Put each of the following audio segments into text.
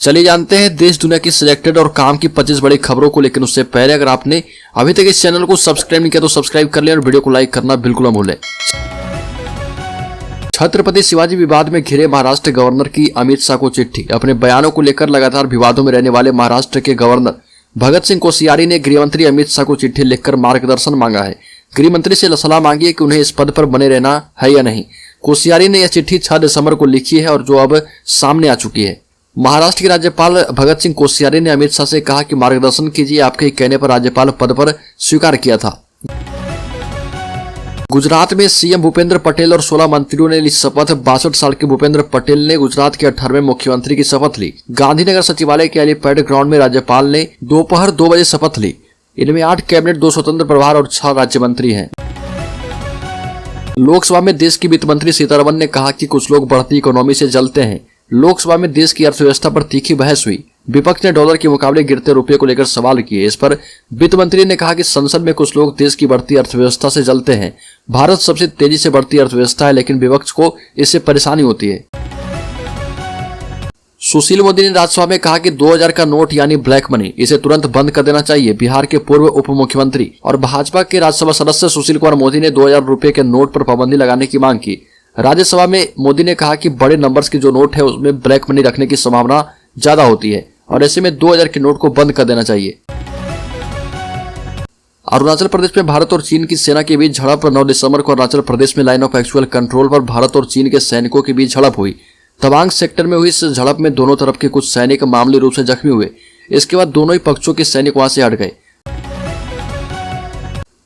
चलिए जानते हैं देश दुनिया की सिलेक्टेड और काम की 25 बड़ी खबरों को। लेकिन उससे पहले अगर आपने अभी तक इस चैनल को सब्सक्राइब नहीं किया तो सब्सक्राइब कर लें और वीडियो को लाइक करना बिल्कुल न भूलें। छत्रपति शिवाजी विवाद में घिरे महाराष्ट्र गवर्नर की अमित शाह को चिट्ठी। अपने बयानों को लेकर लगातार विवादों में रहने वाले महाराष्ट्र के गवर्नर भगत सिंह कोश्यारी ने गृहमंत्री अमित शाह को चिट्ठी लिखकर मार्गदर्शन मांगा है। गृहमंत्री से सलाह मांगी है कि उन्हें इस पद पर बने रहना है या नहीं। कोश्यारी ने यह चिट्ठी 6 दिसंबर को लिखी है और जो अब सामने आ चुकी है। महाराष्ट्र के राज्यपाल भगत सिंह कोश्यारी ने अमित शाह से कहा कि मार्गदर्शन कीजिए। आपके कहने पर राज्यपाल पद पर स्वीकार किया था। गुजरात में सीएम भूपेंद्र पटेल और 16 मंत्रियों ने ली शपथ। 62 साल के भूपेंद्र पटेल ने गुजरात के 18वें मुख्यमंत्री की शपथ ली। गांधीनगर सचिवालय के हेलीपैड ग्राउंड में राज्यपाल ने दोपहर 2 बजे शपथ ली। इनमें 8 कैबिनेट, 2 स्वतंत्र प्रभार और 6 राज्य मंत्री हैं। लोकसभा में देश की वित्त मंत्री सीतारमण ने कहा कि कुछ लोग बढ़ती इकोनॉमी से जलते हैं। लोकसभा में देश की अर्थव्यवस्था पर तीखी बहस हुई। विपक्ष ने डॉलर के मुकाबले गिरते रुपये को लेकर सवाल किए। इस पर वित्त मंत्री ने कहा कि संसद में कुछ लोग देश की बढ़ती अर्थव्यवस्था से जलते हैं। भारत सबसे तेजी से बढ़ती अर्थव्यवस्था है, लेकिन विपक्ष को इससे परेशानी होती है। सुशील मोदी ने राज्यसभा में कहा कि 2000 का नोट यानी ब्लैक मनी, इसे तुरंत बंद कर देना चाहिए। बिहार के पूर्व उप मुख्यमंत्री और भाजपा के राज्यसभा सदस्य सुशील कुमार मोदी ने 2000 रुपए के नोट पर पाबंदी लगाने की मांग की। राज्यसभा में मोदी ने कहा कि बड़े नंबर्स की जो नोट है उसमें ब्लैक मनी रखने की संभावना ज्यादा होती है और ऐसे में 2000 के नोट को बंद कर देना चाहिए। अरुणाचल प्रदेश में भारत और चीन की सेना के बीच झड़प। 9 दिसंबर को अरुणाचल प्रदेश में लाइन ऑफ एक्चुअल कंट्रोल पर भारत और चीन के सैनिकों के बीच झड़प हुई। तवांग सेक्टर में हुई इस झड़प में दोनों तरफ के कुछ सैनिक मामूली रूप से जख्मी हुए। इसके बाद दोनों ही पक्षों के सैनिक वहां से हट गए।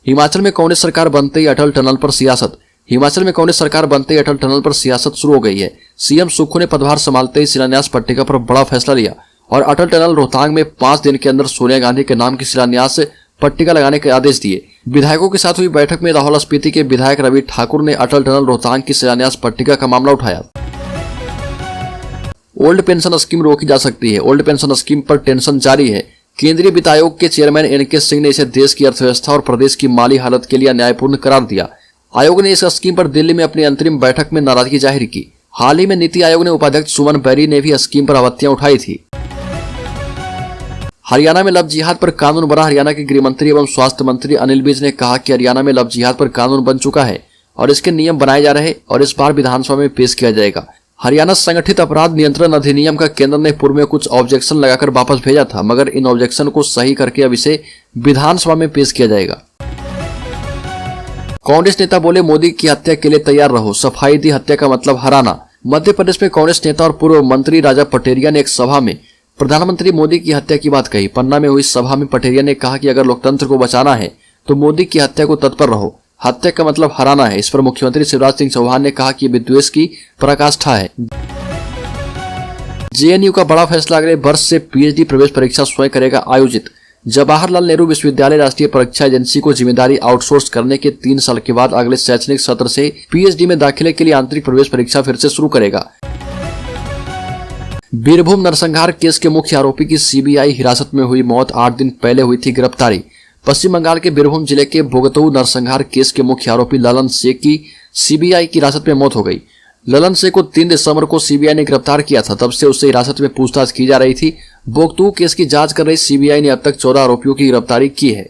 हिमाचल में कांग्रेस सरकार बनते ही अटल टनल पर सियासत। हिमाचल में कांग्रेस सरकार बनते ही अटल टनल पर सियासत शुरू हो गई है। सीएम सुक्खू ने पदभार संभालते ही शिलान्यास पट्टिका पर बड़ा फैसला लिया और अटल टनल रोहतांग में 5 दिन के अंदर सोनिया गांधी के नाम की शिलान्यास पट्टिका लगाने के आदेश दिए। विधायकों के साथ हुई बैठक में लाहौल स्पीति के विधायक रवि ठाकुर ने अटल टनल रोहतांग की शिलान्यास पट्टिका का मामला उठाया। ओल्ड पेंशन स्कीम रोकी जा सकती है। ओल्ड पेंशन स्कीम पर टेंशन जारी है। केंद्रीय वित्त आयोग के चेयरमैन एनके सिंह ने इसे देश की अर्थव्यवस्था और प्रदेश की माली हालत के लिए अन्यायपूर्ण करार दिया। आयोग ने इस स्कीम पर दिल्ली में अपनी अंतरिम बैठक में नाराजगी जाहिर की। हाल ही में नीति आयोग ने उपाध्यक्ष सुमन बेरी ने भी स्कीम पर आपत्तियां उठाई थी। हरियाणा में लव जिहाद पर कानून बना। हरियाणा के गृह मंत्री एवं स्वास्थ्य मंत्री अनिल विज ने कहा कि हरियाणा में लव जिहाद पर कानून बन चुका है और इसके नियम बनाए जा रहे हैं और इस बार विधानसभा में पेश किया जाएगा। हरियाणा संगठित अपराध नियंत्रण अधिनियम का केंद्र ने पूर्व में कुछ ऑब्जेक्शन लगाकर वापस भेजा था, मगर इन ऑब्जेक्शन को सही करके अब इसे विधानसभा में पेश किया जाएगा। कांग्रेस नेता बोले मोदी की हत्या के लिए तैयार रहो। सफाई दी हत्या का मतलब हराना। मध्य प्रदेश में कांग्रेस नेता और पूर्व मंत्री राजा पटेरिया ने एक सभा में प्रधानमंत्री मोदी की हत्या की बात कही। पन्ना में हुई सभा में पटेरिया ने कहा कि अगर लोकतंत्र को बचाना है तो मोदी की हत्या को तत्पर रहो। हत्या का मतलब हराना है। इस पर मुख्यमंत्री शिवराज सिंह चौहान ने कहा कि विद्वेष की पराकाष्ठा है। जेएनयू का बड़ा फैसला, अगले वर्ष से पीएचडी प्रवेश परीक्षा स्वयं करेगा आयोजित। जवाहरलाल नेहरू विश्वविद्यालय राष्ट्रीय परीक्षा एजेंसी को जिम्मेदारी आउटसोर्स करने के 3 साल के बाद अगले शैक्षणिक सत्र से पीएचडी में दाखिले के लिए आंतरिक प्रवेश परीक्षा फिर से शुरू करेगा। बीरभूम नरसंहार केस के मुख्य आरोपी की सीबीआई हिरासत में हुई मौत। 8 दिन पहले हुई थी गिरफ्तारी। पश्चिम बंगाल के बीरभूम जिले के बोगतऊ नरसंहार केस के मुख्य आरोपी ललन शेख की सीबीआई की हिरासत में मौत हो गई। ललन शेख को 3 दिसंबर को सीबीआई ने गिरफ्तार किया था। तब से उससे हिरासत में पूछताछ की जा रही थी। बोगतऊ केस की जांच कर रही सीबीआई ने अब तक 14 आरोपियों की गिरफ्तारी की है।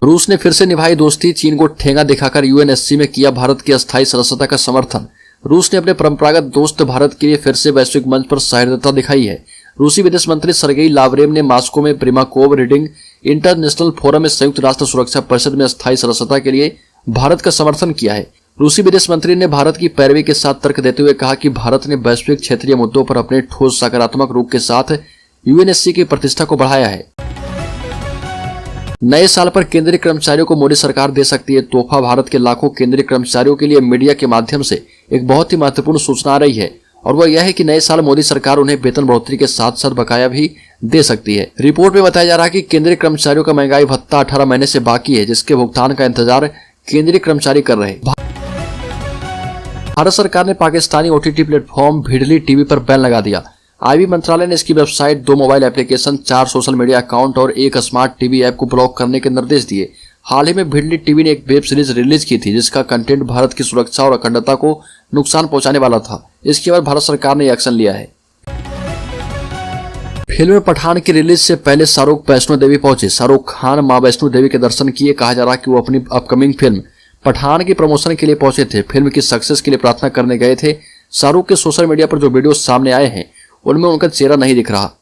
रूस ने फिर से निभाई दोस्ती। चीन को ठेंगा दिखाकर यूएनएससी में किया भारत की अस्थायी सदस्यता का समर्थन। रूस ने अपने परंपरागत दोस्त भारत के लिए फिर से वैश्विक मंच पर सहृदयता दिखाई है। रूसी विदेश मंत्री सर्गेई लावरेव ने मॉस्को में प्रिमाकोव रीडिंग इंटरनेशनल फोरम में संयुक्त राष्ट्र सुरक्षा परिषद में अस्थायी सदस्यता के लिए भारत का समर्थन किया है। रूसी विदेश मंत्री ने भारत की पैरवी के साथ तर्क देते हुए कहा कि भारत ने वैश्विक क्षेत्रीय मुद्दों पर अपने ठोस सकारात्मक रूप के साथ यूएनएससी की प्रतिष्ठा को बढ़ाया है। नए साल पर केंद्रीय कर्मचारियों को मोदी सरकार दे सकती है तोहफा। भारत के लाखों केंद्रीय कर्मचारियों के लिए मीडिया के माध्यम से एक बहुत ही महत्वपूर्ण सूचना आ रही है और वह यह है कि नए साल मोदी सरकार उन्हें वेतन बढ़ोतरी के साथ साथ बकाया भी दे सकती है। रिपोर्ट में बताया जा रहा है कि केंद्रीय कर्मचारियों का महंगाई भत्ता 18 महीने से बाकी है, जिसके भुगतान का इंतजार केंद्रीय कर्मचारी कर रहे हैं। भारत सरकार ने पाकिस्तानी ओटीटी प्लेटफॉर्म भिडली टीवी पर बैन लगा दिया। आईबी मंत्रालय ने इसकी website, 2 mobile application, 4 social media account और 1 स्मार्ट टीवी ऐप को ब्लॉक करने के निर्देश दिए। हाल ही में भिडली टीवी ने एक वेब सीरीज रिलीज की थी जिसका कंटेंट भारत की सुरक्षा और अखंडता को नुकसान पहुंचाने वाला था। इसके बाद भारत सरकार ने एक्शन लिया है। फिल्म पठान की रिलीज से पहले शाहरुख वैष्णो देवी पहुंचे। शाहरुख खान मां वैष्णो देवी के दर्शन किए। कहा जा रहा कि वो अपनी अपकमिंग फिल्म पठान की प्रमोशन के लिए पहुंचे थे। फिल्म की सक्सेस के लिए प्रार्थना करने गए थे। शाहरुख के सोशल मीडिया पर जो वीडियो सामने आए हैं उनमें उनका चेहरा नहीं दिख रहा।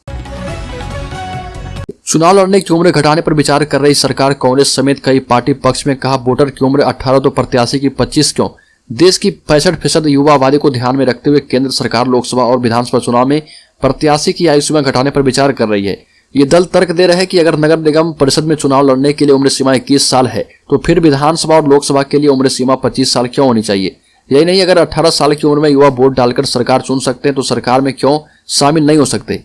चुनाव लड़ने की उम्र घटाने पर विचार कर रही सरकार, कांग्रेस समेत कई पार्टी पक्ष में। कहा वोटर की उम्र 18 तो प्रत्याशी की 25 क्यों? देश की 65% युवा आबादी को ध्यान में रखते हुए केंद्र सरकार लोकसभा और विधानसभा चुनाव में प्रत्याशी की आयु सीमा घटाने पर विचार कर रही है। ये दल तर्क दे रहे हैं कि अगर नगर निगम परिषद में चुनाव लड़ने के लिए उम्र सीमा 21 साल है तो फिर विधानसभा और लोकसभा के लिए उम्र सीमा 25 साल क्यों होनी चाहिए? यही नहीं, अगर 18 साल की उम्र में युवा वोट डालकर सरकार चुन सकते हैं तो सरकार में क्यों शामिल नहीं हो सकते?